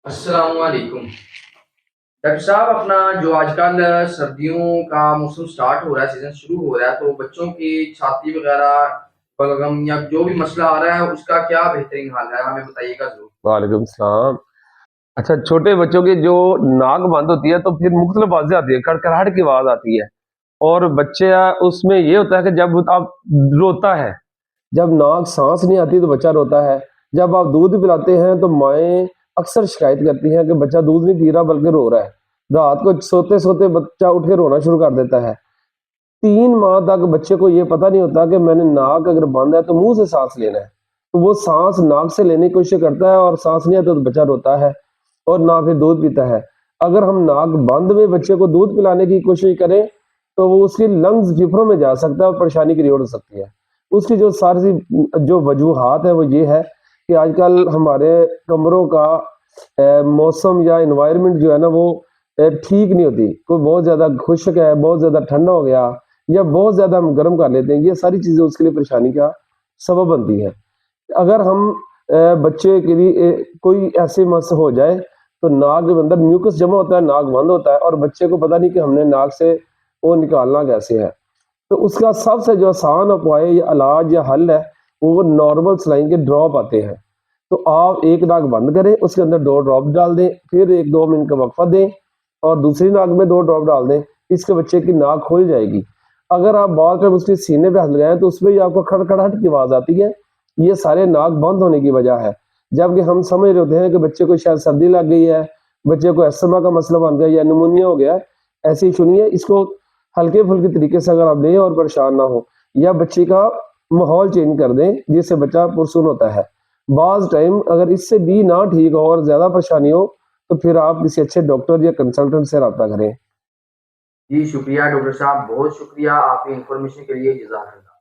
السلام علیکم ڈاکٹر صاحب، اپنا جو آج کل سردیوں کا موسم سٹارٹ ہو رہا ہے، سیزن شروع ہو رہا ہے، تو بچوں کی چھاتی وغیرہ بلغم یا جو بھی مسئلہ آ رہا ہے اس کا کیا بہترین حل ہے، ہمیں بتائیے گا ضرور۔ وعلیکم السلام۔ اچھا، چھوٹے بچوں کی جو ناک بند ہوتی ہے تو پھر مختلف آوازیں آتی ہے، کڑکڑاہٹ کی آواز آتی ہے، اور بچے اس میں یہ ہوتا ہے کہ جب آپ روتا ہے، جب ناک سانس نہیں آتی تو بچہ روتا ہے، جب آپ دودھ پلاتے ہیں تو مائیں اکثر شکایت کرتی ہیں کہ بچہ دودھ نہیں پی رہا بلکہ رو رہا ہے، رات کو سوتے سوتے بچہ اٹھ کے رونا شروع کر دیتا ہے۔ 3 ماہ تک بچے کو یہ پتہ نہیں ہوتا کہ میں نے ناک اگر بند ہے تو منہ سے سانس لینا ہے، تو وہ سانس ناک سے لینے کی کوشش کرتا ہے اور سانس نہیں آتا تو بچہ روتا ہے اور نہ پھر دودھ پیتا ہے۔ اگر ہم ناک بند میں بچے کو دودھ پلانے کی کوشش کریں تو وہ اس کی لنگز پھیپھڑوں میں جا سکتا ہے اور پریشانی کریٹ ہو سکتی ہے۔ اس کی جو ساری جو وجوہات ہے وہ یہ ہے کہ آج کل ہمارے کمروں کا موسم یا انوائرمنٹ جو ہے نا وہ ٹھیک نہیں ہوتی، کوئی بہت زیادہ خشک ہے، بہت زیادہ ٹھنڈا ہو گیا یا بہت زیادہ ہم گرم کر لیتے ہیں، یہ ساری چیزیں اس کے لیے پریشانی کا سبب بنتی ہے۔ اگر ہم بچے کے لیے کوئی ایسے مس ہو جائے تو ناک کے اندر میوکس جمع ہوتا ہے، ناک بند ہوتا ہے اور بچے کو پتہ نہیں کہ ہم نے ناک سے وہ نکالنا کیسے ہے، تو اس کا سب سے جو آسان اپائے یا علاج یا حل ہے وہ نارمل سلائن کے ڈراپ آتے ہیں۔ تو آپ ایک ناک بند کریں، اس کے اندر 2 ڈراپ ڈال دیں، پھر 1-2 منٹ کا وقفہ دیں اور دوسری ناک میں 2 ڈراپ ڈال دیں، اس کے بچے کی ناک کھل جائے گی۔ اگر آپ بال ٹائم اس کے سینے پہ ہاتھ لگائیں تو اس میں آپ کو کھڑکھڑاہٹ کی آواز آتی ہے، یہ سارے ناک بند ہونے کی وجہ ہے، جبکہ ہم سمجھ رہے ہوتے ہیں کہ بچے کو شاید سردی لگ گئی ہے، بچے کو استما کا مسئلہ بن گیا یا نمونیا ہو گیا ہے۔ ایسے ہی سنیے، اس کو ہلکے پھلکے طریقے سے اگر آپ لیں اور پریشان نہ ہو، یا بچے کا ماحول چینج کر دیں جس سے بچہ پرسکون ہوتا ہے۔ بعض ٹائم اگر اس سے بھی نہ ٹھیک ہو اور زیادہ پریشانی ہو تو پھر آپ کسی اچھے ڈاکٹر یا کنسلٹنٹ سے رابطہ کریں۔ جی شکریہ ڈاکٹر صاحب، بہت شکریہ آپ کی انفارمیشن کے لیے، جزاک اللہ۔